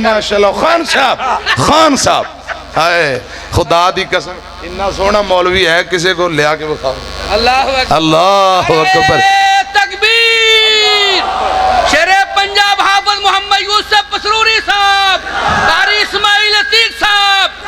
ماشاءاللہ خان صاحب ہائے خدا دی قسم اتنا سونا مولوی ہے کسی کو لیا کے بخاؤ اللہ اکبر تکبیر شیر پنجاب حافظ محمد یوسف پسروری صاحب قاری اسماعیل عتیق صاحب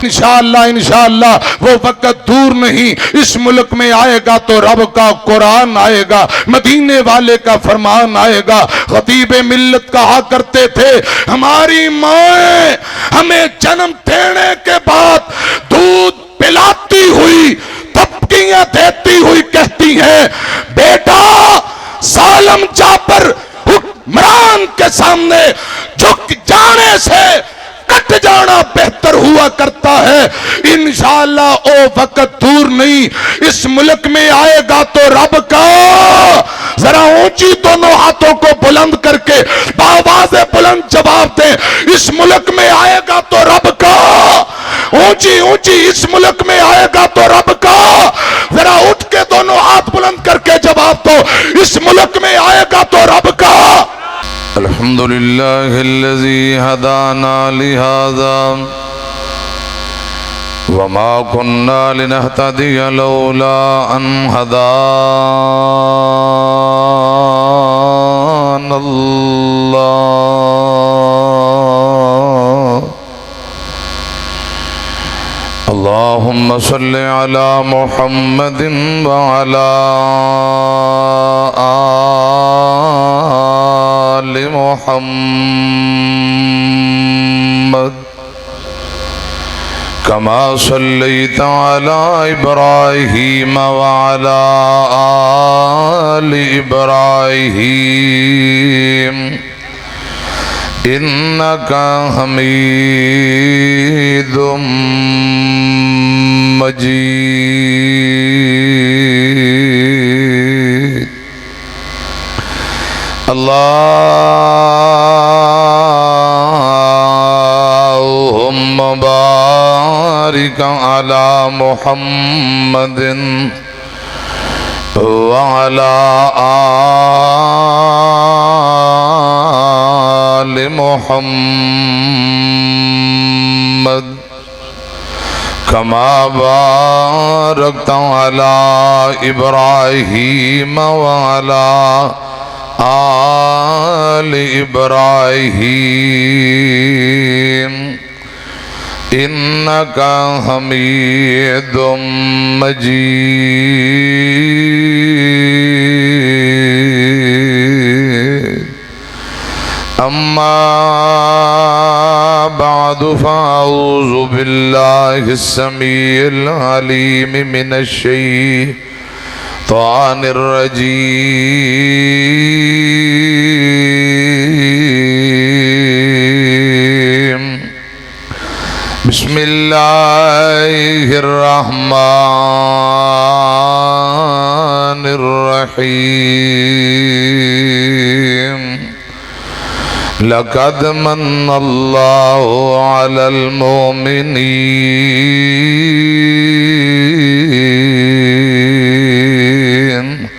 انشاءاللہ وہ وقت دور نہیں اس ملک میں آئے گا تو رب کا قرآن آئے گا مدینے والے کا فرمان آئے گا خطیب ملت کہا کرتے تھے ہماری مائیں ہمیں جنم دینے کے بعد دودھ پلاتی ہوئی تھپکیاں دیتی ہوئی کہتی ہیں بیٹا ظالم جابر حکمران کے سامنے جھک جانے سے کٹ جانا بہتر ہوا کرتا ہے انشاءاللہ او وقت دور نہیں اس ملک میں آئے گا تو رب کا ذرا اونچی دونوں ہاتھوں کو بلند کر کے بآواز بلند جواب دیں اس ملک میں آئے گا تو رب کا اونچی اس ملک میں آئے گا تو رب کا ذرا اٹھ کے دونوں ہاتھ بلند کر کے جواب دو اس ملک میں آئے گا تو رب کا الحمدللہ الذی ہدانا لہذا وما کننا لنہتدی لولا ان ہدانا اللہ اللہم صل علی محمد وعلی آل محمد كما صليت على إبراهيم وعلى آل إبراهيم إنك حميد مجيد اللهم بارك على محمد وعلى آل محمد كما باركت على إبراهيم وعلى آل إبراهيم إنك حميد مجيد أما بعد فأعوذ بالله السميع العليم من الشيطان الرجيم بسم الله الرحمن الرحيم لقد من الله على المؤمنين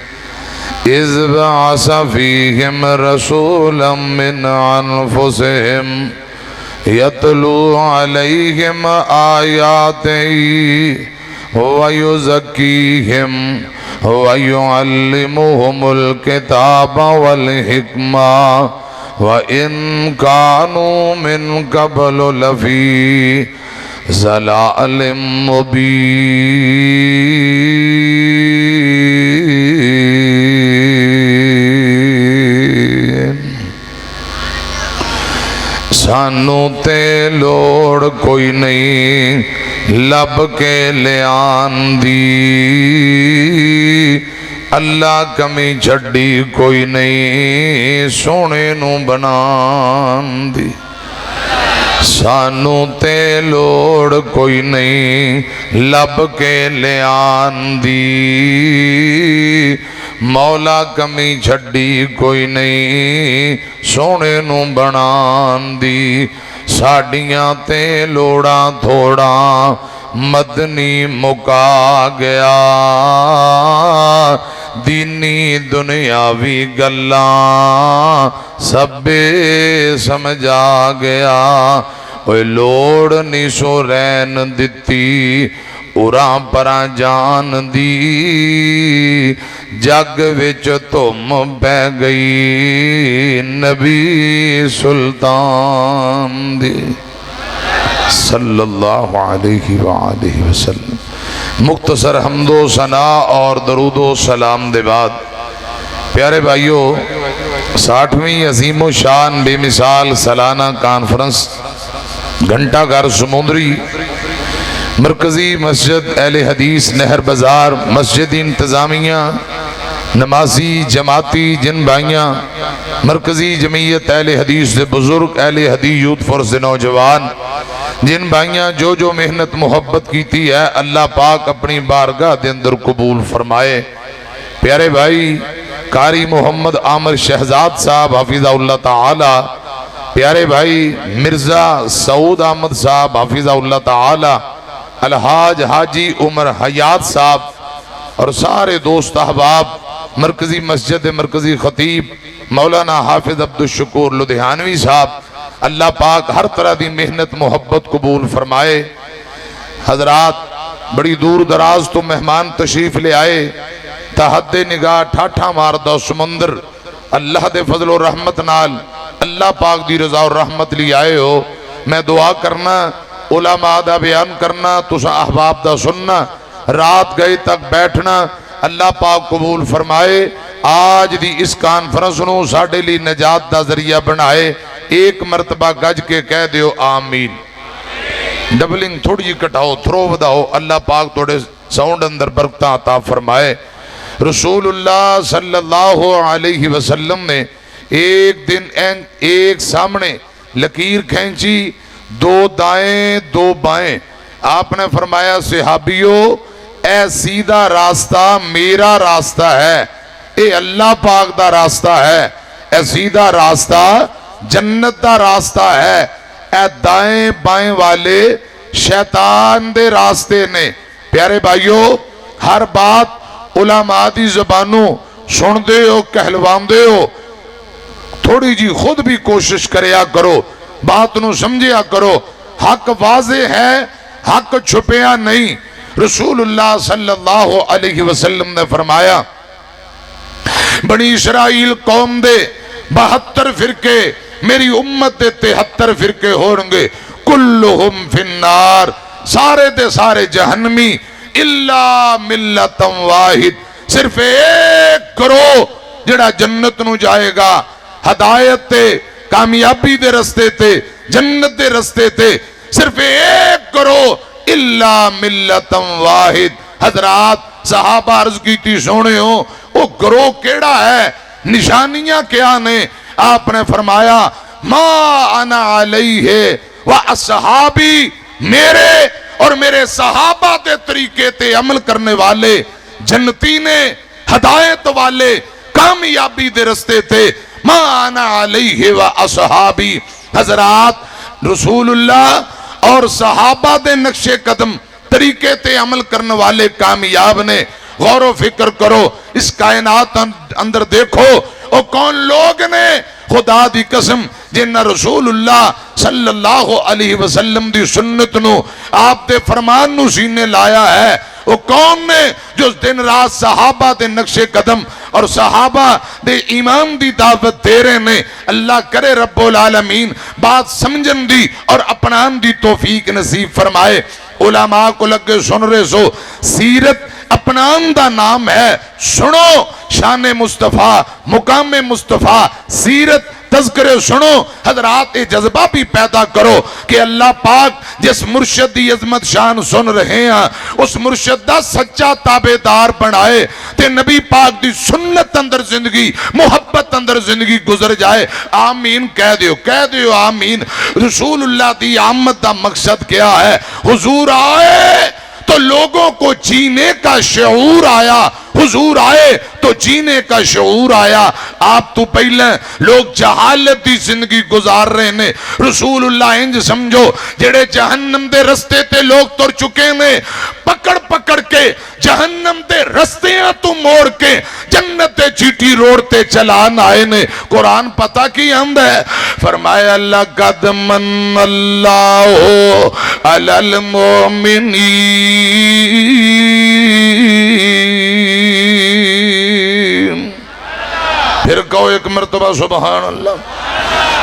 إذ بعث فيهم رسولا من أنفسهم يتلو عليهم آياته ويزكيهم ويعلمهم الكتاب والحكمة وَإِن كَانُوا مِن قَبْلُ لَفِي ضَلَالٍ مُبِينٍ سانوں تے لوڑ کوئی نہیں لب کے لیان دی اللہ کمی چھڑی کوئی نہیں سونے نو بنان دی سانوں تے لوڑ کوئی نہیں لب کے لیان دی مولا کمی چھڑی کوئی نہیں سونے نو بنان دی ساڑیاں تے لوڑا تھوڑا مدنی مکا گیا دینی دنیاوی گلاں سبے سمجھا گیا اوے لوڑ نہیں سو رین دتی اُراں پراں جان دی جگ وچ تم بہ گئی نبی سلطان دی صلی اللہ علیہ وآلہ وسلم۔ مختصر حمد و ثنا اور درود و سلام دے بعد پیارے بھائیو 60ویں عظیم و شان بے مثال سالانہ کانفرنس گھنٹہ گھر سمندری مرکزی مسجد اہل حدیث نہر بازار مسجد انتظامیہ نمازی جماعتی جن بھائیاں مرکزی جمعیت اہل حدیث سے بزرگ اہل حدیث یوتھ فورس نوجوان جن بھائیاں جو محنت محبت کیتی ہے اللہ پاک اپنی بارگاہ دے اندر قبول فرمائے۔ پیارے بھائی قاری محمد عامر شہزاد صاحب حفظہ اللہ تعالی، پیارے بھائی مرزا سعود احمد صاحب حفظہ اللہ تعالی، الحاج حاجی عمر حیات صاحب اور سارے دوست احباب، مرکزی مسجد مرکزی خطیب مولانا حافظ عبدالشکور لدھیانوی صاحب، اللہ پاک ہر طرح دی محنت محبت قبول فرمائے۔ حضرات بڑی دور دراز تو مہمان تشریف لے آئے، تحد نگاہ ٹھاٹھا ماردہ سمندر اللہ دے فضل و رحمت نال اللہ پاک دی رضا و رحمت لی آئے ہو۔ میں دعا کرنا، علماء دا بیان کرنا، تسا احباب دا سننا، رات گئے تک بیٹھنا، اللہ پاک قبول فرمائے۔ آج دی اس کانفرنس نو ساڑھے لی نجات دا ذریعہ بنائے، ایک مرتبہ گج کے کہہ دیو آمین۔ ڈبلنگ تھوڑی جی کٹاؤ، تھرو بداؤ، اللہ پاک توڑے ساؤنڈ اندر برکتہ عطا فرمائے۔ رسول اللہ صلی اللہ علیہ وسلم نے ایک دن ایک سامنے لکیر کھینچی، دو دائیں دو بائیں، آپ نے فرمایا صحابیو اے سیدھا راستہ میرا راستہ ہے، اے اللہ پاک دا راستہ ہے، اے سیدھا راستہ جنت دا راستہ ہے، اے دائیں بائیں والے شیطان دے راستے نے۔ پیارے بھائیو ہر بات علماء دی زبانوں سن دے ہو کہلوان دے ہو، تھوڑی جی خود بھی کوشش کریا کرو، بات نو سمجھیا کرو، حق واضح ہے، حق چھپیا نہیں۔ رسول اللہ صلی اللہ علیہ وسلم نے فرمایا بنی اسرائیل قوم دے 72 فرقے، میری امت دے 73 فرقے ہونگے، کلہم فی النار، سارے دے سارے جہنمی، اللہ ملت واحد، صرف ایک کرو جڑا جنت نو جائے گا، ہدایت تے کامیابی دے رستے تے جنت دے رستے تے، صرف ایک کرو اللہ ملت واحد۔ حضرات صحابہ عرض کی تھی سونے ہو وہ گروہ کیڑا ہے، نشانیاں کیا نے؟ آپ نے فرمایا ما انا علیہ و اصحابی، میرے اور میرے صحابہ دے طریقے تے عمل کرنے والے جنتی نے، ہدایت والے کامیابی دے رستے تے، ما انا علیہ و اصحابی۔ حضرات رسول اللہ اور صحابہ دے نقش قدم طریقے تے عمل کرنے والے کامیاب نے۔ غور و فکر کرو، اس کائنات اندر دیکھو او کون لوگ نے خدا دی قسم جنہ رسول اللہ صلی اللہ علیہ وسلم دی سنت نو آپ دے فرمان نو سینے لایا ہے، وہ کون نے جو دن رات صحابہ دے نقش قدم اور صحابہ دے ایمان دی دعوت دے رہے نے۔ اللہ کرے رب العالمین بات سمجھن دی اور اپنان دی توفیق نصیب فرمائے۔ علماء کو لگے سن رہے سو، سیرت اپنان دا نام ہے، سنو شان مصطفیٰ مقام مصطفیٰ سیرت تذکرے سنو۔ حضرات یہ جذبہ بھی پیدا کرو کہ اللہ پاک جس مرشد دی عظمت شان سن رہے ہیں اس مرشد دا سچا تابعدار بنائے تے نبی پاک دی سنت اندر زندگی محبت اندر زندگی گزر جائے۔ آمین کہہ دیو آمین۔ رسول اللہ دی آمد دا مقصد کیا ہے؟ حضور آئے تو لوگوں کو جینے کا شعور آیا، حضور آئے تو جینے کا شعور آیا۔ آپ تو پہلے لوگ جہالت دی زندگی گزار رہے نے. رسول اللہ انج سمجھو جڑے جہنم دے رستے تے لوگ تر چکے نے پکڑ پکڑ کے جہنم دے رستیاں تو موڑ کے جنت دے جیٹی روڈ تے چلان آئے نے. قرآن پتہ کی ہم ہے فرمایا لقد من اللہ علی المؤمنین. پھر کہو ایک مرتبہ سبحان اللہ.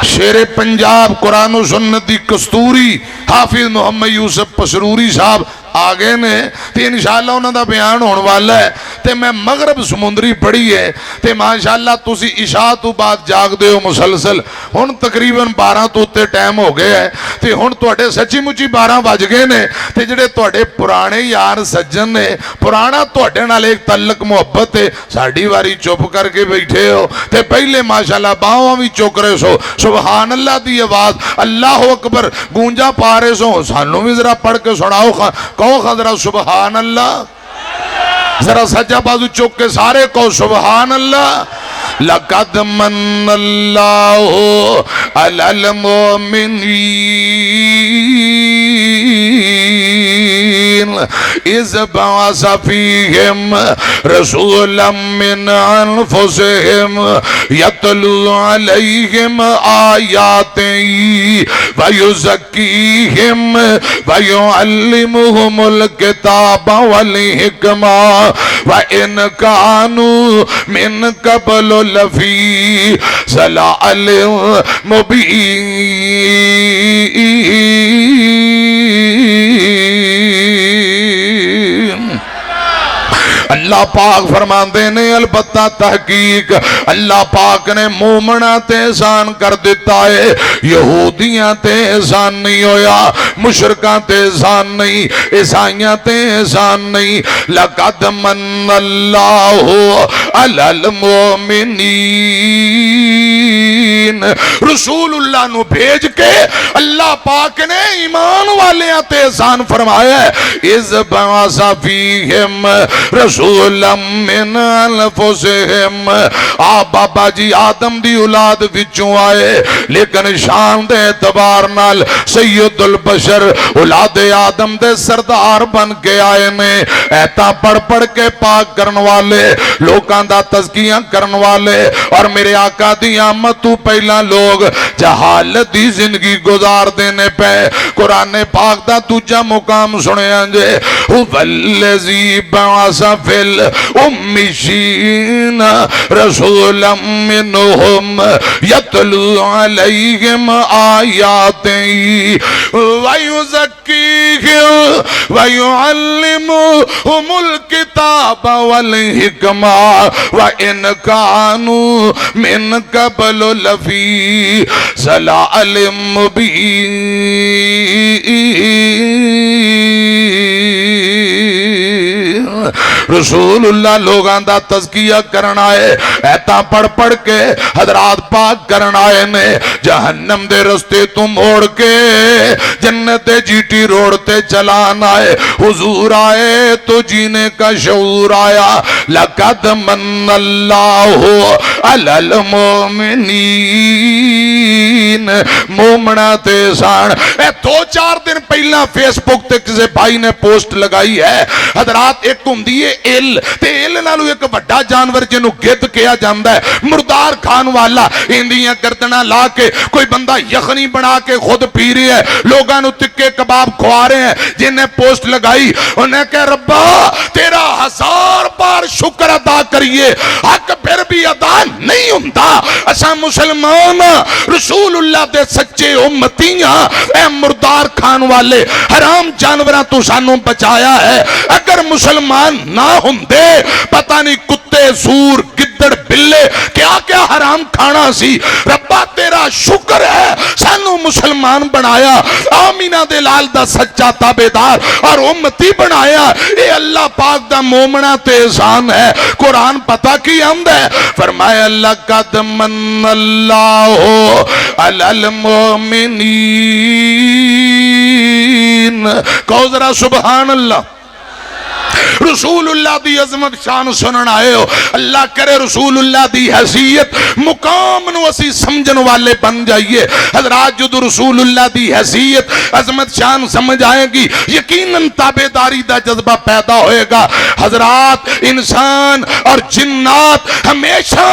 شیر پنجاب قرآن و سنت دی کستوری حافظ محمد یوسف پسروری صاحب آگے نے تے انشاءاللہ انہوں دا بیان ہونے والا ہے. تے میں مغرب سمندری پڑھی ہے تے ماشاءاللہ تسی عشاء تو بعد جاگ دے ہو مسلسل. ہن تقریباً 12 تو تے ٹائم ہو گیا ہے تے ہن تواڈے سچی مچی 12 بج گئے نے. تے جڑے تواڈے پرانے یار سجن نے پرانا تواڈے نال ایک تعلق محبت ہے ساڈی واری چپ کر کے بیٹھے ہو تے پہلے ماشاءاللہ باواں وی چوک رہے سو سبحان اللہ دی آواز اللہ اکبر گونجا پا رہے سو. سانوں بھی ذرا پڑھ کے سناؤ کہو ذرا سبحان اللہ. ذرا سجا بازو چوک کے سارے کو سبحان اللہ. لقد من اللہ علی المؤمنین اذ بعث فیہم رسولا من انفسہم یتلو علیہم آیاتہ ویزکیہم ویعلمہم الکتاب والحکمہ وَإِنْ كَانُوا مِنْ قَبْلُ لَفِي ضَلَالٍ مُبِينٍ. اللہ پاک فرماندے نے البتہ تحقیق اللہ پاک نے مومنہ تے احسان کر دیتا ہے. یہودیاں تے احسان نہیں ہویا مشرکاں تے احسان نہیں عیسائیاں تے احسان نہیں. لقد من اللہ علی المؤمنین. رسول اللہ نو بھیج کے اللہ پاک نے ایمان والیاں تے احسان فرمایا ہے. اذ بعث فیہم رسولا من انفسہم. آپ بابا جی آدم دی اولاد وچوں آئے لیکن شان دے اعتبار نال سید البشر اولاد آدم دے سردار بن کے آئے نے. ایتا پڑھ پڑھ کے پاک کرن والے لوکاں دا تزکیہ کرن والے اور میرے آقا دی آمد تو پہلا لوگ جہالت دی زندگی گزار دینے پہ. قرآن پاک دا دوجا مقام سنے آنجے والذی بعث فی الامیین رسولا منہم یتلو علیہم آیاتہ ویزکیہم ویعلمہم الکتاب والحکمہ وَإِنْ كَانُوا مِنْ قَبْلُ لَفِي ضَلَالٍ مُبِينٍ. رسول اللہ لوگاں دا تزکیہ کرنا ہے ایتا پڑھ پڑھ کے حضرات پاک کرنا ہے نے. جہنم دے رستے تم موڑ کے جنت جیٹی روڈ تے چلانا ہے. حضور آئے تو جینے کا شعور آیا. لقد من اللہ علی المؤمنین. مومنہ تے سان اے 2-4 دن پہلا فیس بک تے کسے بھائی نے پوسٹ لگائی ہے. حضرات ایک ہندی ہے ایل تے ایل نالو ایک بڑا جانور جنہوں گد کیا جاندہ ہے مردار کھان والا. اندیاں گردنا لا کے کوئی بندہ یخنی بنا کے خود پی رہے ہے لوگاں نو تکے کباب کھوا رہے ہیں. جنہیں پوسٹ لگائی انہیں کہا ربا تیرا 1000 بار شکر ادا کریے حق پھر بھی ادا نہیں ہوندہ. اسا مسلمان رسول اللہ دے سچے امتیاں اے مردار کھان والے حرام جانوراں تو سانوں بچایا ہے. اگر مسلمان نہ ہوندے پتہ نہیں کتے سور گدڑ بلے کیا کیا حرام کھانا سی. ربا تیرا شکر ہے سانوں مسلمان بنایا آمینہ دے لال دا سچا تابیدار اور امتی بنایا. اے اللہ پاک دا مومنہ تے احسان ہے. قرآن پتہ کی حمد ہے فرمایا لقد من اللہ علی المؤمنین. کہو ذرا سبحان اللہ. رسول اللہ دی عظمت شان سنن آئے ہو، اللہ کرے رسول اللہ دی حیثیت مقام نو اسی سمجھن والے بن جائیے۔ حضرات جدو رسول اللہ دی حیثیت عظمت شان سمجھ آئے گی یقیناً تابعداری دا جذبہ پیدا ہوئے گا۔ حضرات انسان اور جنات ہمیشہ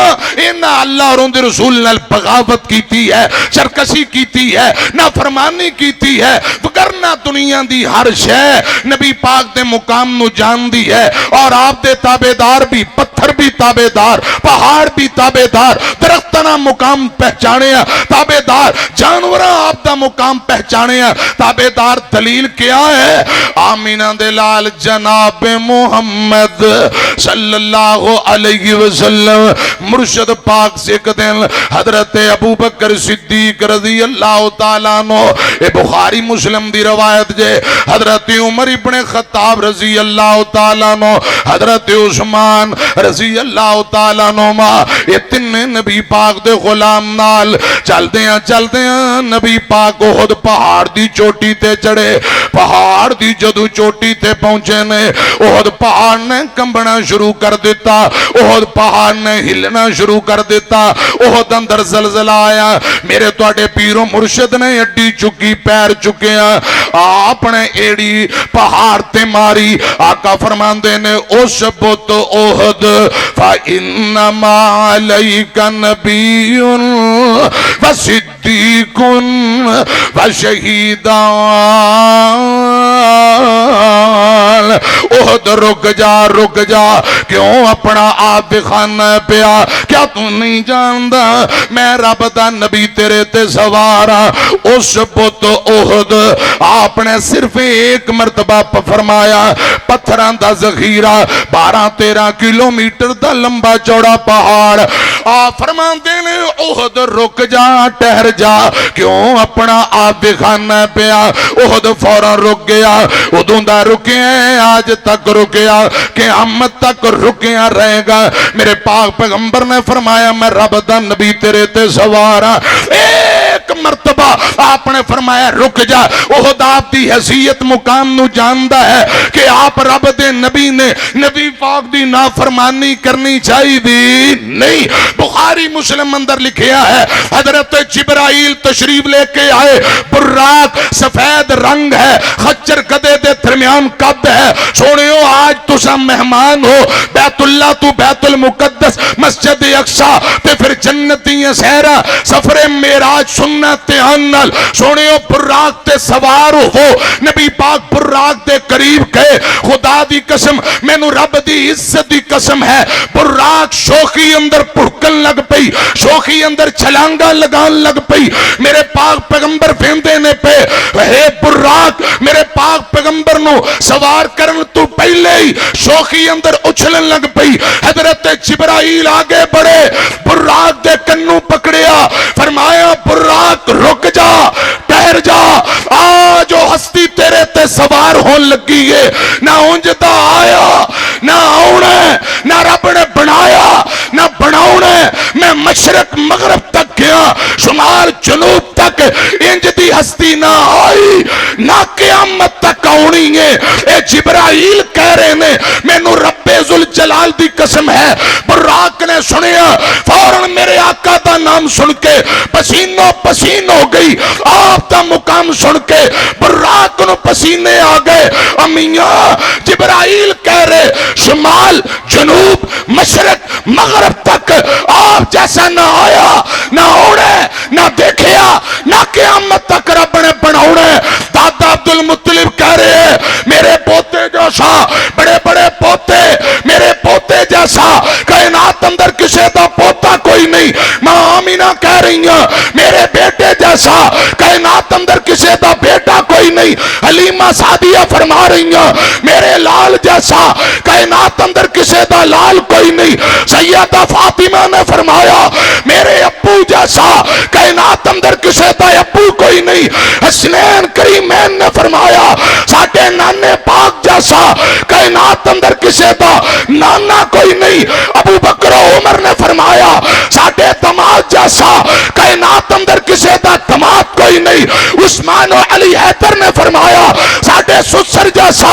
ان اللہ اور ان رسول نے بغاوت کیتی ہے، سرکشی کیتی ہے، نافرمانی کیتی ہے، وگرنہ دنیا دی ہر شے نبی پاک دے مقام نو جان دی ہے، اور آپ دے تابعدار بھی، پتھر بھی تابعدار، پہاڑ بھی تابعدار، درختنا مقام پہچانے ہیں تابعدار، جانوراں آپ دا مقام پہچانے ہیں تابعدار۔ دلیل کیا ہے؟ آمینہ دلال جناب محمد صلی اللہ علیہ وسلم مرشد پاک سے ایک دن حضرت ابو بکر صدیق رضی اللہ تعالیٰ عنہ، اے بخاری مسلم دی روایت جے، حضرت عمر ابن خطاب رضی اللہ تعالیٰ عنہ، حضرت عثمان رضی اللہ تعالیٰ عنہ، یہ تین نبی پاک دے غلام نال چل دیاں نبی پاک احد پہاڑ دی چوٹی تے چڑھے۔ پہاڑ دی جدو چوٹی تے پہنچے نے احد پہاڑ نے کمبنا شروع کر دیتا، احد پہاڑ نے ہلنا شروع کر دیتا، احد اندر زلزلہ آیا۔ میرے توڑے پیروں مرشد نے اڈی چکی پیر چکے ہیں، آپ نے ایڑی پہاڑ تے ماری۔ آقا فرماندے نے اس بت احد فَإِنَّمَا عَلَيْكَ نَبِيٌّ وَصِدِّيقٌ وَشَهِيدٌ۔ احد رک جا، کیوں اپنا آپ دکھانا پیا؟ کیا تو نہیں جاندا میں رب دا نبی تیرے تے سوارا؟ اس بت احد آپ نے صرف ایک مرتبہ فرمایا، پتھران دا ذخیرہ 12-13 کلومیٹر دا لمبا چوڑا پہاڑ۔ آپ فرماندے نے احد رک جا، ٹہر جا، کیوں اپنا آپ دکھانا پیا؟ احد فوراں رک گیا، ادوں دا رکے ہیں آج تک رکیا، قیامت تک رکیا رہے گا۔ میرے پاک پیغمبر نے فرمایا میں رب دا نبی تیرے تے سوارا۔ ایک مرتبہ آپ نے فرمایا رک جا۔ احد آپ دی حیثیت مقام نو جاندا ہے کہ آپ رب دے نبی نے نبی پاک دی نافرمانی کرنی چاہی دی نہیں۔ بخاری مسلم اندر لکھیا ہے حضرت جبرائیل تشریف لے کے آئے، براق سفید رنگ ہے، خچر گدے دے درمیان قد ہے۔ سونیو آج تسا مہمان ہو بیت اللہ تو بیت المقدس مسجد اقصی تے پھر جنتی سہرا سفر معراج سنت انل۔ سونیو براق تے سوار ہو، نبی پاک براق دے قریب گئے۔ خدا دی قسم مینوں رب دی عزت دی قسم ہے، براق شوخی اندر پڑکن لگ پئی، شوخی اندر چھلانگا لگان لگ پئی۔ میرے پاک پیغمبر فیندے نے پہ اے براق میرے پاک پیغمبر نو سوار کرن تو پہلے ہی شوخی اندر اچھلن لگ پئی۔ حضرت جبرائیل آگے بڑھے، براق دے کنوں پکڑیا، فرمایا براق رک جا، ٹہر جا، آج جو ہستی تیرے تے سوار ہون لگی ہے نہ اونجتا آیا نہ آونے، نہ رب نے بنایا نہ بناونے۔ میں مشرق مغرب تک گیا، شمال جنوب تک انج دی ہستی نہ آئی نہ قیامت تک آنی ہے۔ اے جبرائیل کہہ رہے نے مینوں رب ذوالجلال دی قسم ہے۔ براق نے سنیا، فوراً میرے آقا دا نام سن کے پسینوں پسین ہو گئی، آپ دا مقام سن کے براق نو پسینے آ گئے۔ امیاں جبرائیل کہہ رہے شمال جنوب مشرق مغرب تک آپ جیسا نہ آیا نہ اوڑے نہ دیکھیا نہ قیامت تک رب نے بناوڑے۔ دادا عبدالمطلب کہہ رہے میرے پوتے جیسا، بڑے بڑے پوتے، میرے پوتے جیسا کائنات اندر کسے دا پوتا کوئی نہیں۔ ماں آمینہ کہہ رہی ہیں میرے بیٹے جیسا کائنات اندر کسے دا بیٹا کوئی نہیں۔ حلیمہ سعدیہ فرما رہی ہیں میرے لال جیسا کائنات اندر کسے دا لال کوئی نہیں۔ سیدہ فاطمہ نے فرمایا میرے ابو جیسا کائنات اندر کسے دا ابو کوئی نہیں۔ حسنین کریمین نے فرمایا ساٹھے نانے پاک جیسا کائنات اندر کسے دا نانا کوئی نہیں۔ ابو بکر و عمر نے فرمایا ساٹھے دماد جیسا کائنات اندر کسے دا دماد کوئی نہیں۔ عثمان و علی حیدر نے فرمایا ساٹھے سسر جیسا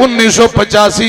1985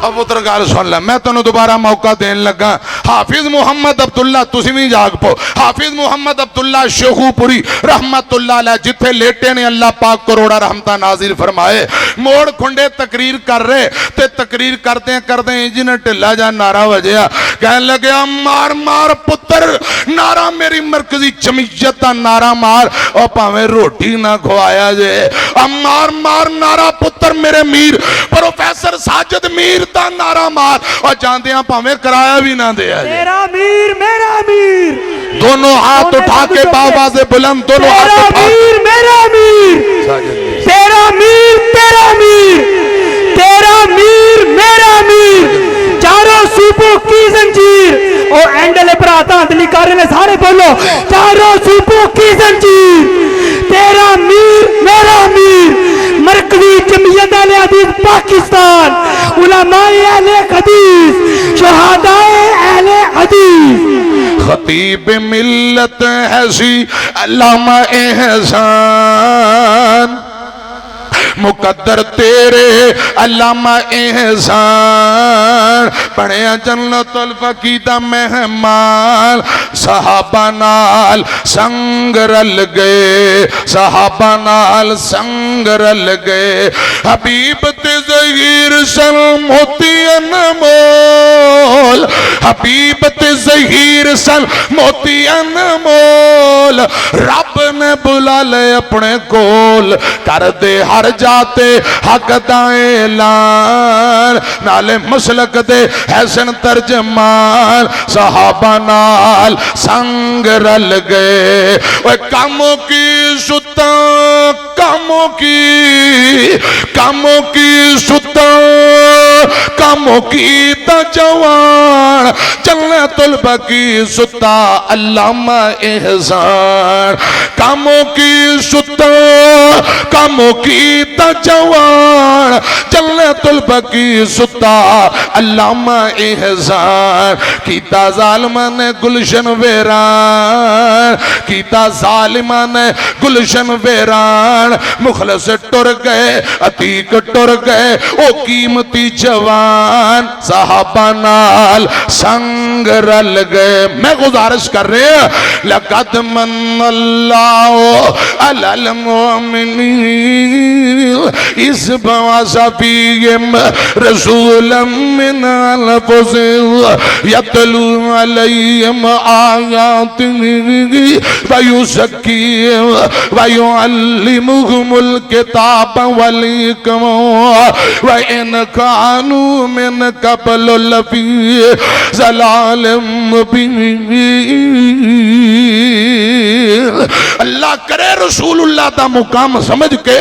اب پتر گل سن لے میں تینوں دوبارہ موقع دین لگا حافظ محمد عبداللہ تسی بھی جاگ پو حافظ محمد عبداللہ شیخو پوری رحمت اللہ علیہ جتھے لیٹے نے اللہ پاک کروڑا رحمتہ نازل فرمائے موڑ کھنڈے تقریر کر رہے تے تقریر کردیں انجن ٹھلا جا نعرہ وجیا کہنے لگے مار مار پتر نعرہ میری مرکزی جمعیت دا نعرہ مار اور پاویں روٹی نہ کھوایا جے مار مار نعرہ پتر میرے میر پروفیسر ساجد میر دا نعرہ مار اور جاندے ہیں پاویں کرایہ بھی نہ دیا جے میرا میر میرا میر دونوں ہاتھ اٹھا کے بابا سے بلند دونوں ہاتھ اٹھا میر میرا میر تیرا میر تیرا میر تیرا میر میرا میر چاروں صوبوں کی زنجیر اور اینڈلے پر آتا عدلی کارے نے سارے بولو چاروں صوبوں کی زنجیر تیرا میر میرا میر مرکزی جمعیت اہل حدیث پاکستان علماء اہل حدیث شہداء اہل حدیث خطیب ملت ایسی علامہ احسان مقدر تیرے علامہ احسان پڑھیا جنت الفقیدہ مہمان صحابہ نال سنگ رل گئے صحابہ نال سنگ رل گئے حبیب تے ظہیر سلم ہوتی انمول حبیب تے ظہیر سلم ہوتی انمول رب نے بلا لے اپنے کول کر دے ہر جاتے حق دائیں اعلان نالے مسلک دے حسن ترجمان صحابہ نال سنگ رل گئے وہ کاموں کی ستا کاموں کی ستا کاموں کی تا جوان جنت البقیع ستا علامہ احسان کاموں کی ستا کاموں کی تا جوان جنت البقیع ستا علامہ احسان کیتا ظالمان گلشن ویران کیتا ظالمان گلشن ویران مخلص ٹر گئے عتیق ٹر گئے او قیمتی جوان صحابہ نال سنگ رل گئے میں گزارش کر رہے ہیں لقد من اللہ علی المؤمنین اس بواسا فیہم رسولا من انفسہم یتلو علیہم آیاتہ ویزکیہم ویعلمہم الکتاب والحکمہ وَإِنْ كَانُوا مِنْ قَبْلُ لَفِي ضَلَالٍ مُبِينٍ اللہ کرے رسول اللہ دا مقام سمجھ کے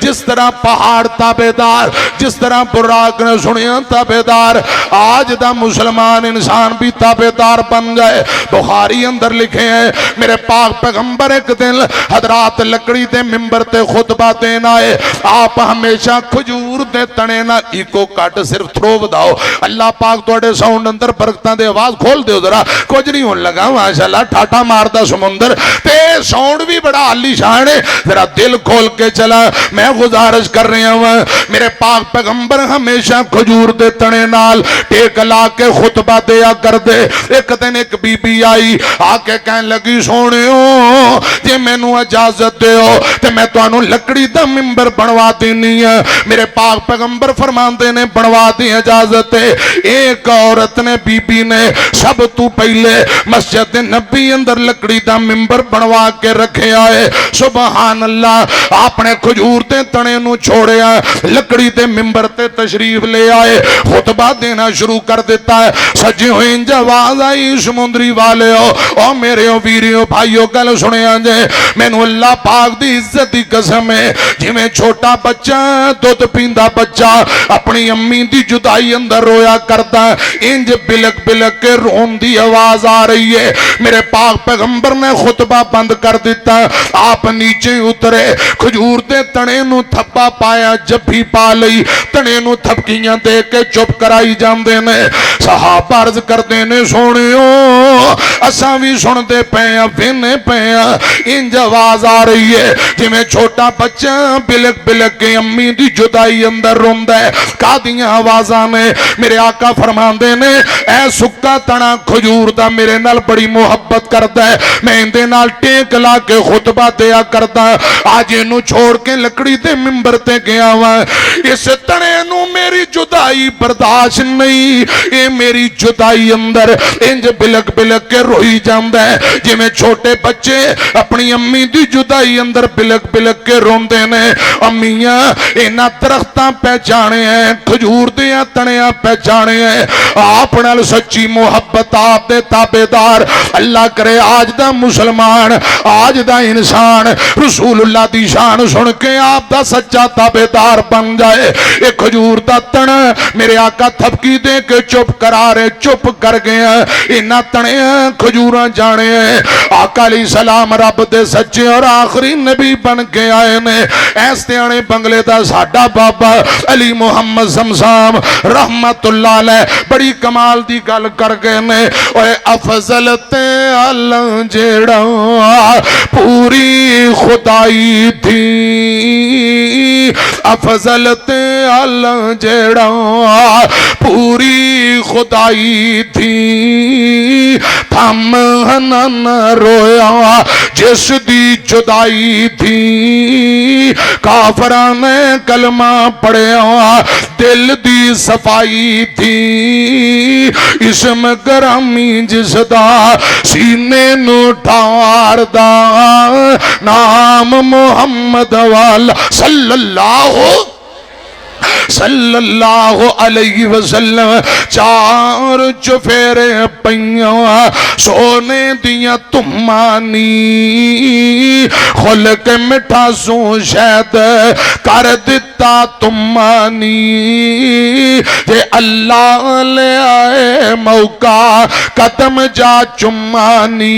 جس طرح پہاڑ تابیدار جس طرح براق نے سنیا تابیدار آج دا مسلمان انسان بھی تابیدار بن گئے بخاری اندر لکھے ہیں میرے پاک پیغمبر ایک دن حضرات لکڑی دے ممبر تے خطبہ دینا ہے آپ ہمیشہ کھجور دے تنے نہ ایکو کٹ صرف تھرو بداؤ اللہ پاک توڑے ساؤنڈ اندر برکتاں دے آواز کھول دے ذرا کچھ نہیں ہون لگا ماشاءاللہ ٹھاٹا ماردہ سمندر تے ساؤنڈ بھی بڑا علی شان ہے ذرا دل کھول کے چلا میں گزارش کر رہی ہوں میرے پاک پیغمبر ہمیشہ کھجور دے تنے نال ٹیک لا کے خطبہ دیا کر دے ایک دن ایک بی بی آئی آکے کہنے لگی سونے ہو جے میں نو اجازت دے ہو تے میں تو انہوں لکڑی دا ممبر بنوا دینی ہے میرے پاک پیغمبر فرمان دینے بنوا دی اجازت ہے ایک عورت نے بی بی نے سب تو پہلے مسجد نبی اندر لکڑی دا ممبر بنوا کے رکھے آئے سبحان اللہ آپ نے کھجور دے تنے نو چھوڑے آئے لکڑی دے ممبر تے تشریف لے آئے خطبہ دینا شروع کر دیتا ہے سجی ہوئی جواز آئی سمندری والے ہو او میرے ہو ویریوں بھائیوں کل سنے آنجے میں نو اللہ پاک دی عزت دی قسم ہے جی میں چھوٹا بچہ دودھ پیندہ بچہ اپنی امی دی جدائی اندر رویا کرتا ہے انج بلک بلک کے رون دی آواز آ رہی ہے میرے پاک پیغمبر نے خطبہ بند کر دیتا آپ نیچے اترے کھجور دے تنے نو تھپا پایا جب بھی پا لئی تنے نو تھپکیاں دے کے چپ کرائی جان دینے صحابہ عرض کر دینے سونیو اساں بھی سن دے پیاں پھینے پیاں انج آواز آ رہی ہے جی میں چھوٹا بچہ بلک بلک کے امی دی جدائی اندر اندر روندا ہے کادیاں آوازاں نے میرے آقا فرماندے نے اے سکا تنا کھجور دا میرے نال بڑی محبت کردا ہے میں اندے نال ٹیک لا کے خطبہ دیا کردا آج اینو چھوڑ کے لکڑی تے ممبر تے گیا وا اس تنے نو میری جدائی برداشت نہیں اے میری جدائی اندر انج بلک بلک کے روئی جاندا ہے جی میں چھوٹے بچے اپنی امی دی جدائی اندر بلک بلک کے روندے نے امیاں اینا درختاں پہچانے ہیں کھجور دیاں تنیاں پہچانے ہیں آپ نال سچی محبت آپ دے تابعدار اللہ کرے آج دا مسلمان آج دا انسان رسول اللہ دی شان سن کے آپ دا سچا تابعدار بن جائے ایک کھجور دا تن میرے آقا تھپکی دے کے چپ کرا رہے چپ کر گیا اینا تنیاں کھجوراں جانے ہیں آقا علیہ السلام رب دے سچے اور آخری نبی بن کے آئے نے ایس دیانے بنگلے دا ساڈا بابا علی محمد زمزام رحمت اللہ علیہ بڑی کمال دی گل کر گئے نے اوے افضل تے اللہ جیڑا پوری خدائی تھی افضل تے اللہ جیڑا پوری خدائی تھی تھم ہنن رویا جس دی جدائی تھی کافران نے کلمہ پڑھیا دل دی صفائی تھی اسم گرامی جس دا سینے نو ٹھار دا نام محمد والا صلی اللہ علیہ وسلم چار چفیرے پئیاں سونے دیا تمانی خلق مٹھا سو شہد کر دیتا تمانی جے اللہ لے آئے موقع قدم جا چمانی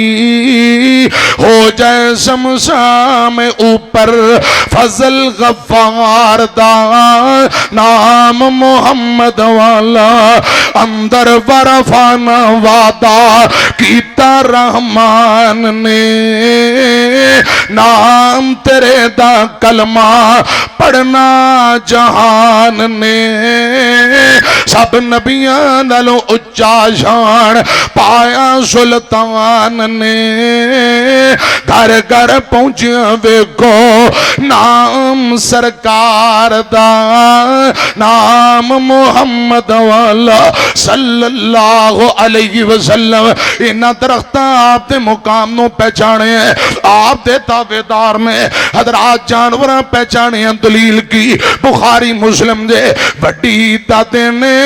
ہو جائے سمسام اوپر فضل غفار دا نام محمد والا اندر ورفانا وعدہ کیتا رحمان نے نام تیرے دا کلمہ پڑھنا جہان نے سب نبیان نالوں اچا شان پایا سلطان نے گھر گھر پہنچیا ویکھو نام سرکار دا نام محمد والا صلی اللہ علیہ وسلم انہا درختہ آپ دے مقام نو پہچانے ہیں آپ دے تابعدار میں حضرات جانوراں پہچانے ہیں دلیل کی بخاری مسلم دے وڈی دادے نے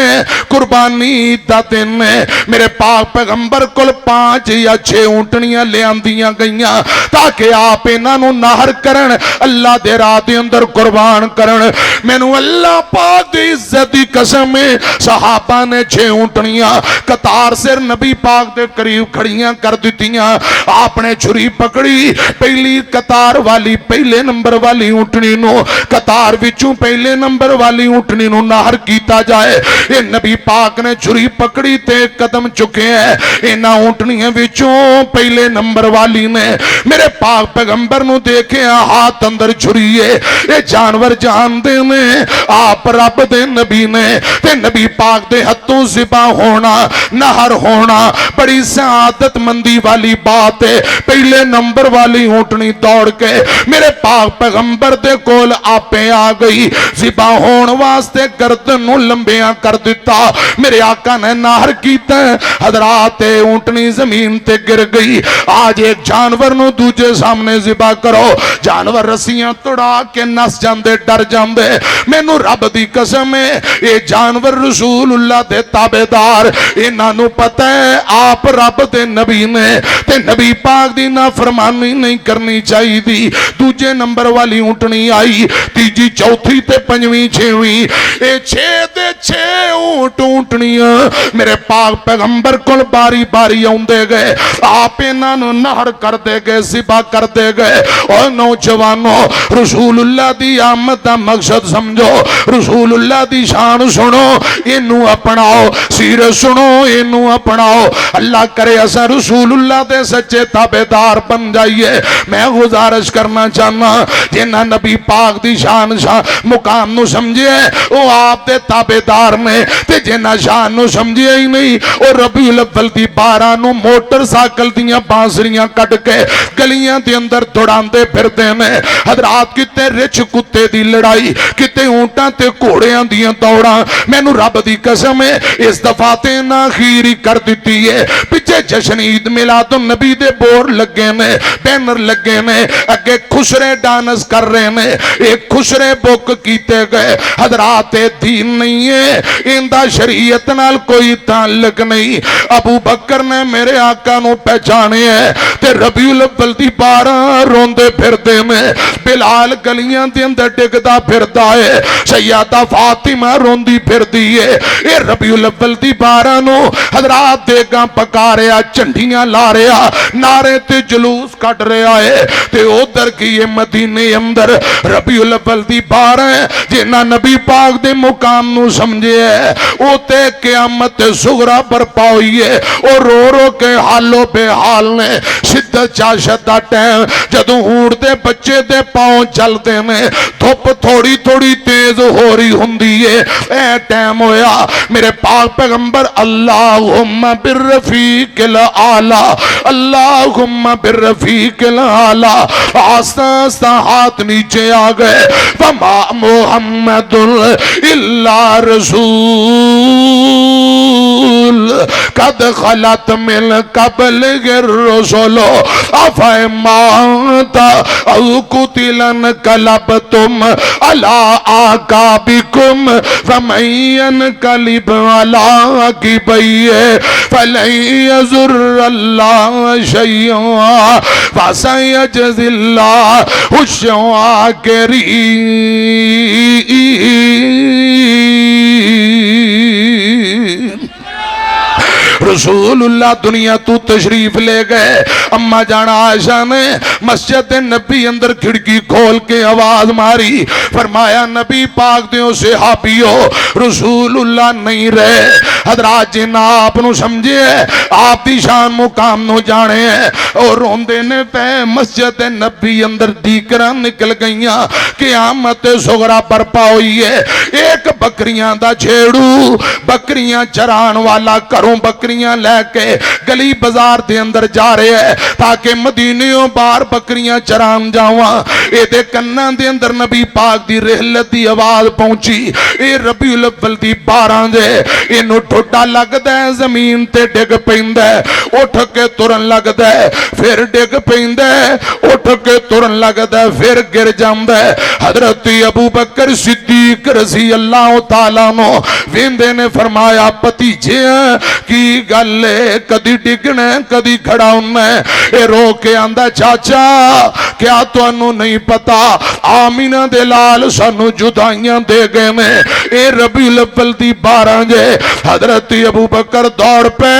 قربانی دادے نے میرے پاک پیغمبر کل 5 یا 6 اونٹنیاں لے آندیاں گئیاں تاکہ آپ انہاں نو نہر کرن اللہ دے راہ دے اندر قربان کرن میں نو اللہ پاک دی عزت دی قسم میں صحابہ نے 6 اونٹنیاں قطار سر نبی پاک دے قریب کھڑیاں کر دیتیاں آپ نے چھری پکڑی پہلی قطار والی پہلے نمبر والی اونٹنی نو قطار وچوں پہلے نمبر والی اونٹنی نو نہر کیتا جائے یہ نبی پاک نے چھری پکڑی تے قدم چکے ہیں اینا اونٹنیاں وچوں پہلے نمبر والی نے میرے پاک پیغمبر نو دیکھے ہاتھ اندر چھری ہے یہ جانور جان دے نے آپ رب دے نبی نے تے نبی پاک دے ہتھوں ذبح ہونا نہر ہونا بڑی سعادت مندی والی بات ہے پہلے نمبر والی اونٹنی دوڑ کے میرے پاک پیغمبر دے کول آپے آ گئی ذبح ہون واسطے گردن نو لمبیاں کر دیتا میرے آقا نے نہر کیتا حضرات اونٹنی زمین تے گر گئی آج ایک جانور نو دوجے سامنے ذبح کرو جانور رسیاں توڑا کے نس جاندے ڈر جاندے میں نو رب دی قسم ہے یہ جانور رسول اللہ دے تابعدار انہاں نو پتہ ہے آپ رب دے نبی نے تے نبی پاک دی نافرمانی نہیں کرنی چاہی دی دوجے نمبر والی اونٹنی آئی تیجی چوتھی تے 5ویں 6ویں اے 6 دے 6 اونٹ اونٹنیاں میرے پاک پیغمبر کل باری باری آندے گئے آپ انہاں نو نہر کر دے گئے ذبح کر دے گئے اور نوجوانوں رسول اللہ دی آمد دا مقصد سمجھو رسول اللہ دی شان سنو انہوں اپناؤ سیرت سنو انہوں اپناؤ اللہ کرے اسا رسول اللہ دے سچے تابعدار بن جائیے میں گزارش کرنا چاہنا جنہ نبی پاک دی شان مقام نو سمجھے وہ آپ دے تابعدار نے تے جنہ شان نو سمجھے ہی نہیں اور ربیع الاول دی 12 نو موٹر سائیکل دیاں بانسریاں کٹ کے گلیاں دے اندر دوڑاندے پھردے نے حضرات کتے رچ کتے دی لڑائی کتے اونٹاں تے گھوڑیاں دیاں دوڑاں مینوں رب دی قسم ہے اس دفعہ تے نہ خیری کر دیتی ہے پیچھے جشن عید میلاد النبی دے بور لگے نے بینر لگے نے اگے خسرے ڈانس کر رہے نے ایک خسرے بک کیتے گئے حضرات دین نہیں ہے اندہ شریعت نال کوئی تعلق نہیں ابو بکر نے میرے آقا نو پہچانے ہیں تے ربیع الاول دی 12 روندے پھردے میں بلال گلیاں دے اندر ڈگدا پھردا ہے سیدہ فاطمہ روندی پھردی ہے اے ربیع الاول دی 12 نو حضرات دے گاں پکا رہا چنڈیاں لا رہا نعرے تے جلوس کٹ رہا ہے تے ادھر کی یہ مدینے اندر ربیع الاول دی 12 جنہ نبی پاک دے مقام نو سمجھے ہے او تے قیامت صغرا برپا ہوئی ہے اور رو رو کے حالو بے حال نے شدت چاشت دا ٹیم جدوں ہونڈ دے بچے دے پاؤں چل دے میں دھوپ تھوڑی تھوڑی تیز ہو رہی ہندی ہے اے ٹیم ہویا میرے پاک پیغمبر اللہم بالرفیق العالی اللہم بالرفیق العالی آستہ آستہ ہاتھ نیچے آگئے وما محمد الا رسول قد خلت من قبل الرسل افا مات او قتل انقلبتم على اعقابكم فمن ينقلب على عقبيه فلن يضر الله شيئا وسيجزي الله الشاكرين رسول اللہ دنیا تو تشریف لے گئے اما جانا عائشہ نے مسجد نبی اندر کھڑکی کھول کے آواز ماری فرمایا نبی پاک دیوں صحابیوں رسول اللہ نہیں رہے حضرات جن آپ نو سمجھے آپ دی شان مقام نو جانے ہیں اور روندے نے پہ مسجد نبی اندر دیکران نکل گئیاں قیامت صغرا برپا ہوئی ہے ایک بکریاں دا چھیڑو بکریاں چران والا کروں بکریاں لے کے گلی بازار دے اندر جا رہے ہیں تاکہ مدینیوں بار بکریاں چران جاواں اے دے کناں دے اندر نبی پاک دی رحلت دی آواز پہنچی اے ربیع الاول دی 12 دے انہوں ٹھوٹا لگ دے زمین تے ڈگ پیندے اٹھ کے ترن لگ دے پھر ڈگ پیندے اٹھ کے ترن لگ دے پھر گر جاندے حضرت ابو بکر صدیق رضی اللہ تعالیٰ نو ویندے نے فرمایا پتیجے کی گلے کدی ڈگنے کدی کھڑا انہیں اے رو کے آندہ چاچا کیا تو انہوں نہیں پتا آمینہ دے لال سانو جدائیاں دے گئے میں اے ربیع الاول دی 12 جے حضرت ابو بکر دوڑ پہ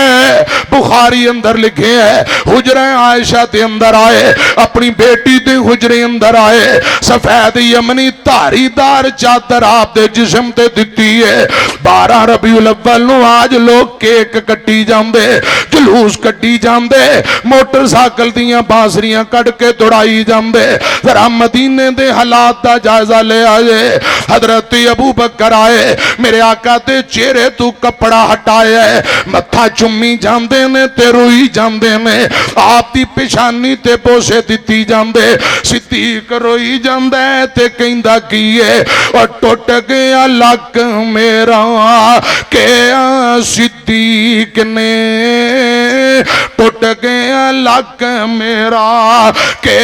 بخاری اندر لکھے ہے حجرہ عائشہ دے اندر آئے اپنی بیٹی دے حجرے اندر آئے سفید یمنی تاری دار چادر آپ دے جسم تے دیتی ہے 12 ربیع الاول نو آج لوگ کیک کٹی جاندے جلوس کٹی جاندے موٹر سائیکل دیاں بانسریاں کٹ کے دوڑائی جاندے ذرا مدینے دے حالات دا جائزہ لے آئے حضرت ابو بکر آئے میرے آقا تے چہرے تو کپڑا ہٹائے متھا چمی جاندے نے تے روئی جاندے نے آپ دی پیشانی تے بوسے دیتی جاندے صدیق روئی جاندے تے کہندہ کیے اور ٹوٹ گیا لک میرا کہ صدیق نے ٹوٹ گیا لک میرا کہ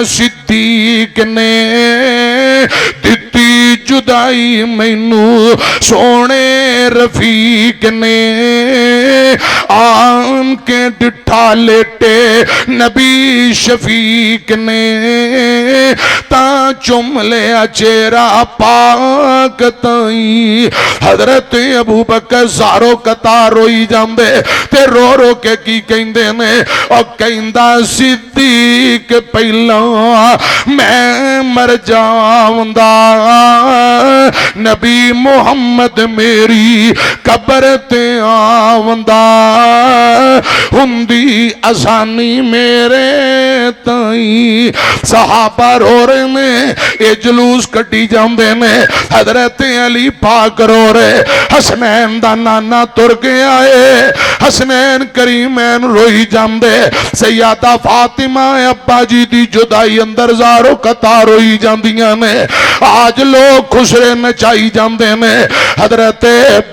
صدیق نے دتی جدائی مینو سونے رفیق نے آن کے ڈٹھا لیٹے نبی شفیق نے تا چم لیا چہرہ پاک تائیں حضرت ابو بکر سارو قطار روئی جاندے تے رو رو کے کی کہندے نے اور کہندہ صدیق پہلا میں مر جاؤندہ نبی محمد میری قبر تے آوندہ ہندی آسانی میرے تائیں صحابہ رو رہے نے اے جلوس کٹی جاندے نے حضرت علی پاک رو رہے حسنین دا نانا تر گیا ہے حسنین کریمین روئی جاندے سیدہ فاطمہ ابا جی دی جدائی اندر زارو قطار روئی جاندیاں نے آج لوگ خسرے نچائی جاندے نے حضرت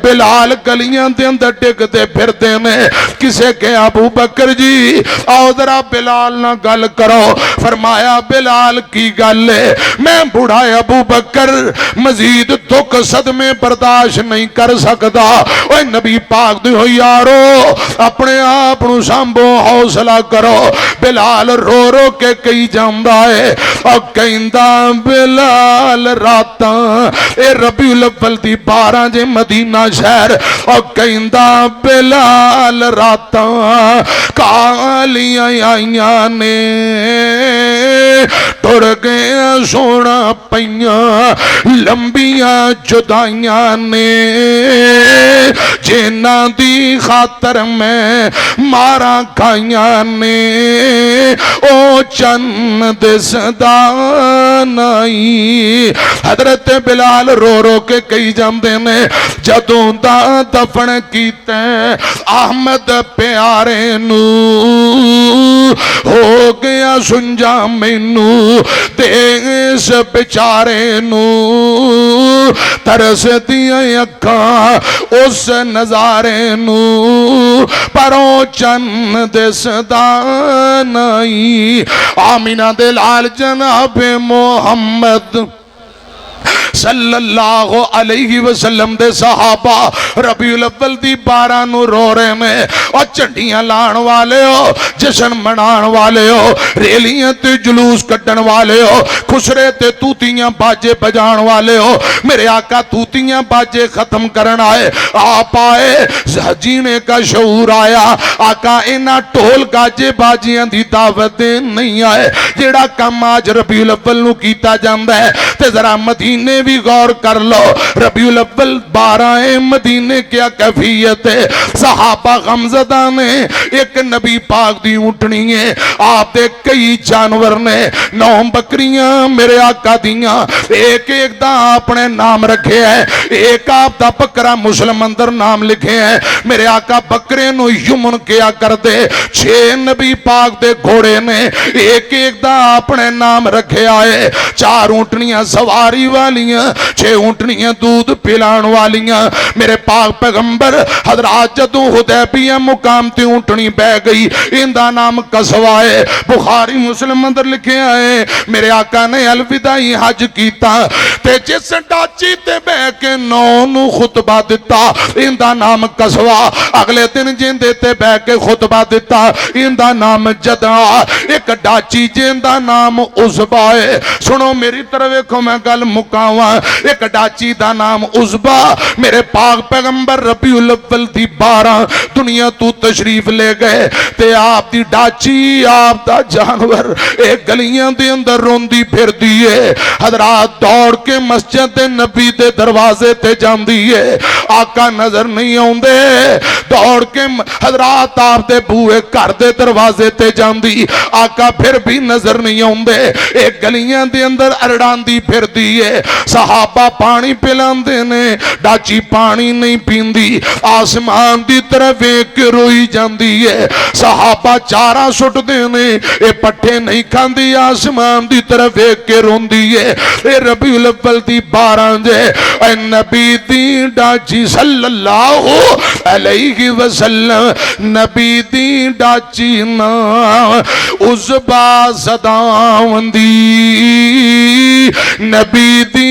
بلال گلیاں دے اندر ٹک دے پھر دے نے کسے کہ ابو بکر جی آؤ ذرا بلال نہ گل کرو فرمایا بلال کی گل ہے میں بڑھا ابو بکر مزید دکھ صدمے برداشت نہیں کر سکتا اوہ نبی پاک دی ہو یارو اپنے آپ نو سامبو حوصلہ کرو بلال رو رو کے کئی جاندہ ہے اور کہندہ بلال راتاں اے ربیع الاول دی 12 جے مدینہ شہر اور کہندہ بلال راتاں کالیاں آئیاں نے ٹر گیا سونا پئیاں لمبیاں جدائیاں نے جنہ دی خاطر میں مارا کھائیاں نے او چند صدانائی حضرت بلال رو رو کے کئی جاندے نے جدوں دا دفن کیتے احمد پیارے نو ہو گیا سنجا مینو دیس بچارے نو ترس دیا اکھاں اس نظارے نو پروں چند صدانائی آمینہ دلال جناب محمد صلی اللہ علیہ وسلم دے صحابہ ربیع الاول دی 12 نو رو رہے میں اور چنڈیاں لان والے ہو جشن منان والے ہو ریلیاں تے جلوس کٹن والے ہو خسرے تے توتیاں باجے بجان والے ہو میرے آقا توتیاں باجے ختم کرن آئے آپ آئے جینے کا شعور آیا آقا اینا ٹول گاجے باجیاں دی دعوت نہیں آئے جیڑا کم آج ربیع الاول نو کیتا جاندہ ہے تے ذرا مدینے بھی غور کر لو ربیع الاول 12 مدینے کیا کیفیت ہے صحابہ غمزدہ نے ایک نبی پاک دی اونٹنی ہے آپ دے کئی جانور نے 9 بکریاں میرے آقا دیاں ایک ایک دا اپنے نام رکھے ہیں ایک آپ دا بکرہ مسلم اندر نام لکھے ہیں میرے آقا بکرے نو یمن کیا کر دے 6 نبی پاک دے گھوڑے نے ایک ایک دا اپنے نام رکھے آئے 4 اونٹنیاں سواری والیاں 6 اونٹنیاں دودھ پلان والیاں میرے پاک پیغمبر حضرات جدوں حدیبیہ مقام تے اونٹنی بہ گئی ان دا نام قصوائے بخاری مسلم اندر لکھے آئے میرے آقا نے الوداعی حج کیتا تے جس ڈاچی تے بہ کے 9 نو خطبہ دیتا ان دا نام قصوا اگلے دن جن دیتے بہ کے خطبہ دیتا ان دا نام جدا ایک ڈاچی جن دا نام عزبائے سنو میری طرف ایکھو میں گل مکاواں ایک ڈاچی دا نام عزبا میرے پاک پیغمبر ربیع الاول دی 12 دنیا تو تشریف لے گئے تے آپ دی ڈاچی آپ دا جانور ایک گلیاں دے اندر روندی پھر دیئے حضرات دوڑ کے مسجد نبی دے دروازے تے جان دیئے آقا نظر نہیں ہوندے دوڑ کے حضرات آپ دے بوئے کر دے دروازے تے جان دی آقا پھر بھی نظر نہیں ہوندے ایک گلیاں دے اندر ارڑان دی پھر دیئے صحابہ پانی پلان دینے ڈاچی پانی نہیں پیندی آسمان دی طرف ایک روئی جان دیئے صحابہ چارہ سٹ دینے اے پٹھے نہیں کھان دی آسمان دی طرف ایک کے رون دیئے اے ربیع الاول دی 12 جے اے نبی دی ڈاچی صلی اللہ علیہ وسلم نبی دی ڈاچی نا عزبا صداون دی نبی دی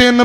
3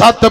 7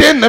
3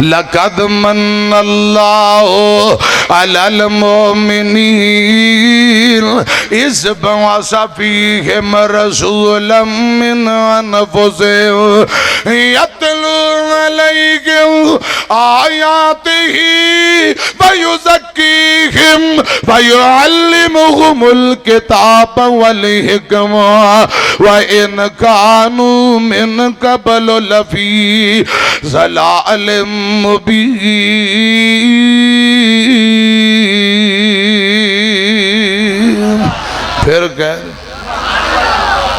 لقد من اللہ علی المؤمنین اذ بعث فیہم رسولا من انفسہم یتلو علیہم آیاتہ ویزکیہم ویعلمہم الکتاب والحکمہ وَإِنْ كَانُوا مِنْ قَبْلُ لَفِي ضَلَالٍ مُبِينٍ۔ پھر کہ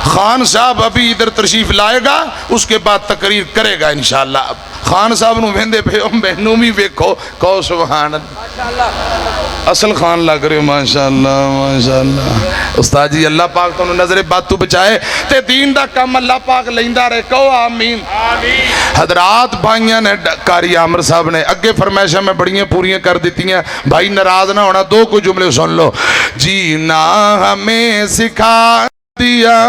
خان صاحب ابھی ادھر تشریف لائے گا، اس کے بعد تقریر کرے گا انشاءاللہ۔ خان صاحب نو ویندے پہ بہنوں بھی ویکھو، کہو سبحان اللہ۔ اصل خان لگ رہے ہو ماشاءاللہ ماشاءاللہ۔ استاد جی اللہ پاک تو نظر بات تو بچائے تے دین دا کم اللہ پاک لیندہ رہے، کہو آمین۔ حضرات بھائیاں نے کاری عامر صاحب نے اگے فرمائشہ میں بڑیاں پوریاں کر دیتی ہیں، بھائی ناراض نہ ہونا، دو کو جملے سن لو۔ جینا ہمیں سکھا دیا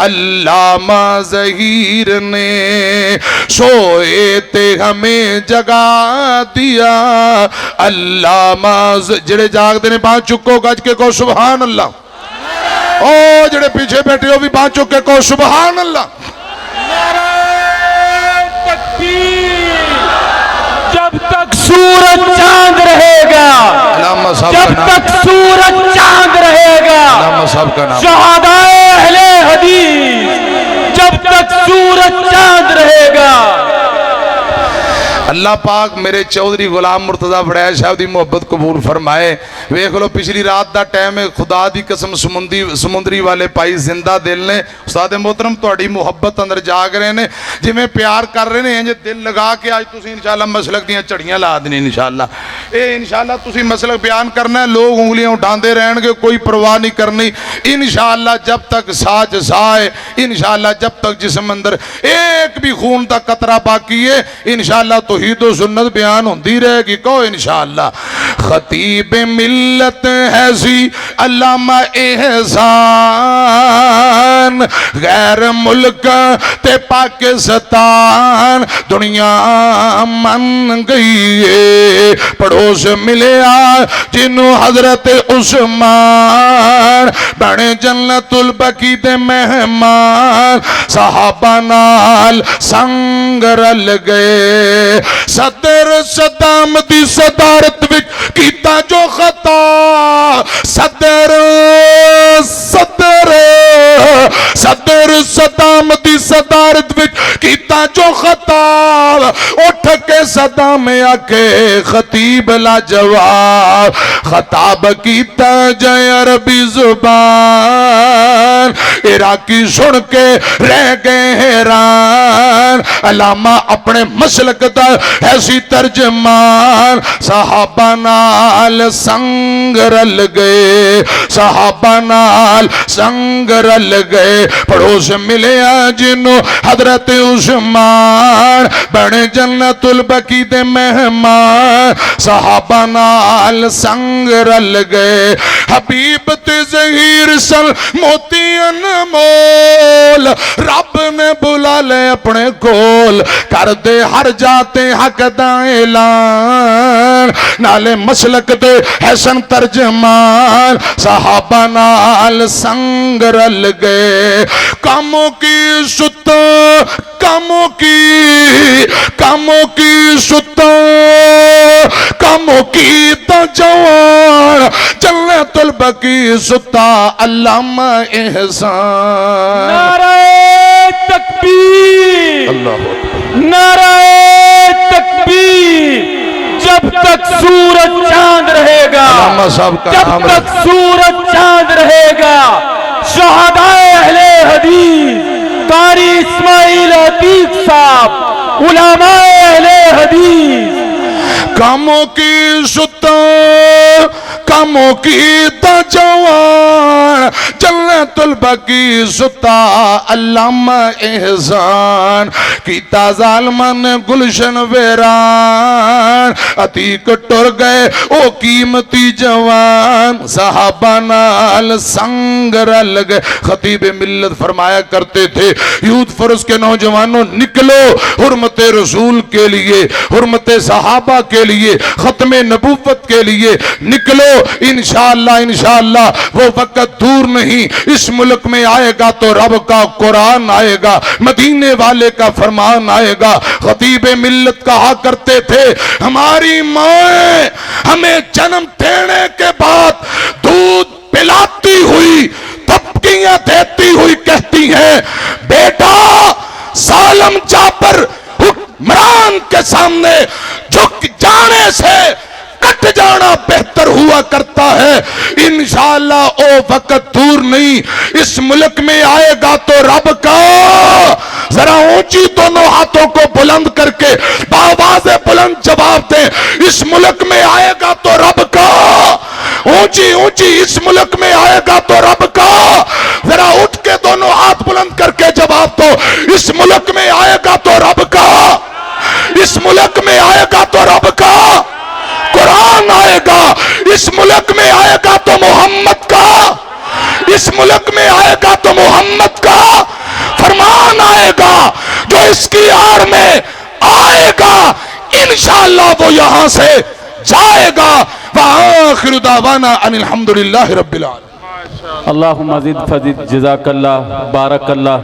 علامہ ظہیر نے، سوئے تے ہمیں جگا دیا علامہ جڑے جاگ دینے پانچ چکو گج کے کو سبحان اللہ، او جڑے پیچھے بیٹھے ہو بھی پانچ چکے کو سبحان اللہ۔ نعرہ تکبیر، جب تک سورج چاند رہے گا، علامہ صاحب جب کا نام، تک سورج چاند رہے گا، علامہ صاحب کا نام، شہدائے اہل حدیث، جب تک سورج چاند رہے گا۔ اللہ پاک میرے چودھری غلام مرتضی بڑھائے صاحب دی محبت قبول فرمائے۔ ویکھ لو پچھلی رات دا ٹائم ہے، خدا دی قسم سمندری والے پائی زندہ دل نے، استاد محترم تہاڈی محبت اندر جاگ رہے نے، جی میں پیار کر رہے ہیں، دل لگا کے آج تسی انشاءاللہ مسلک دیاں چڑیاں لا دیں انشاءاللہ۔ اے انشاءاللہ تسی مسلک بیان کرنا ہے، لوگ انگلیاں اٹھاندے رہن گے، کوئی پرواہ نہیں کرنی انشاءاللہ، جب تک ساج سائے انشاءاللہ، جب تک جسم اندر ایک بھی خون دا قطرہ باقی ہے انشاءاللہ توحید و سنت بیان ہوندی رہے گی، کہو انشاءاللہ۔ خطیب ملت ہے سی علامہ احسان، غیر ملک تے پاکستان دنیا من گئی ہے، پڑوس ملیا جنہوں حضرت عثمان، بڑے جنت البقی دے مہمان، صحابہ نال سنگ رل گئے، صدر صدام دی صدارت وچ کیتا جو خطا، صدر صدام دی صدارت وچ کیتا جو خطا، اٹھ کے صدام آکے خطیب لا جواب، خطاب کیتا جائے عربی زبان، عراقی سن کے رہ گئے حیران، علامہ اپنے مسلک دا ایسی ترجمان، صحابہ نال سنگ رل گئے، صحابہ نال سنگ رل گئے، پڑوس ملیا جنوں حضرت عثمان، بڑے جنت البقی دے مہمان، صحابہ نال سنگ رل گئے، حبیب تے ظہیر سن موتی انمول، رب نے بلا لے اپنے کول، کر دے ہر جاتے حق دا اعلان، نالے مسلک دے حسن ترجمان، صحابہ نال سنگ رل گئے، کاموں کی ستا، کاموں کی ستا، کاموں کی تا جوان، جنت البقی ستا علامہ احسان۔ نعرہ تکبیر، اللہ نعرہ تکبیر، جب تک سورج چاند رہے گا، علامہ صاحب کا جب نام تک سورج چاند رہے گا، شہدائے اہل حدیث، قاری اسماعیل عتیق صاحب، علماء اہل حدیث، کاموں کی ستا، کاموں کی تا جوان، جنت البقی ستا علامہ احسان، کیتا ظالمان گلشن ویران، عتیق ٹر گئے او قیمتی جوان صحابہ نال سنگ رل گئے. خطیب ملت فرمایا کرتے تھے یوتھ فرس کے نوجوانوں نکلو حرمت رسول کے لیے, حرمت صحابہ کے لیے, ختم نبوت کے لیے نکلو. انشاءاللہ وہ وقت دور نہیں, اس ملک میں آئے گا تو رب کا قرآن آئے گا, مدینے والے کا فرمان آئے گا. خطیب ملت کہا کرتے تھے ہماری مائیں ہمیں جنم دینے کے بعد دودھ پلاتی ہوئی تبکیاں دیتی ہوئی کہتی ہیں بیٹا ظالم جابر حکمران کے سامنے جھک جانے سے کٹ جانا بہتر ہوا کرتا ہے. انشاءاللہ او وقت دور نہیں, اس ملک میں آئے گا تو رب کا, ذرا اونچی دونوں ہاتھوں کو بلند کر کے بآواز بلند جواب دیں, اس ملک میں آئے گا تو رب کا, اونچی اونچی اس ملک میں آئے گا تو رب کا, ذرا اٹھ کے دونوں ہاتھ بلند کر کے جواب دو, اس ملک میں آئے گا تو رب کا, اس ملک میں آئے گا تو رب کا قرآن آئے گا, اس ملک میں آئے گا تو محمد کا, اس ملک میں آئے گا تو محمد کا فرمان آئے گا, جو اس کی آڑ میں آئے گا انشاءاللہ وہ یہاں سے جائے گا. وآخر دعوانا ان الحمدللہ رب العالمین. اللہم زد فزد جزاک اللہ بارک اللہ.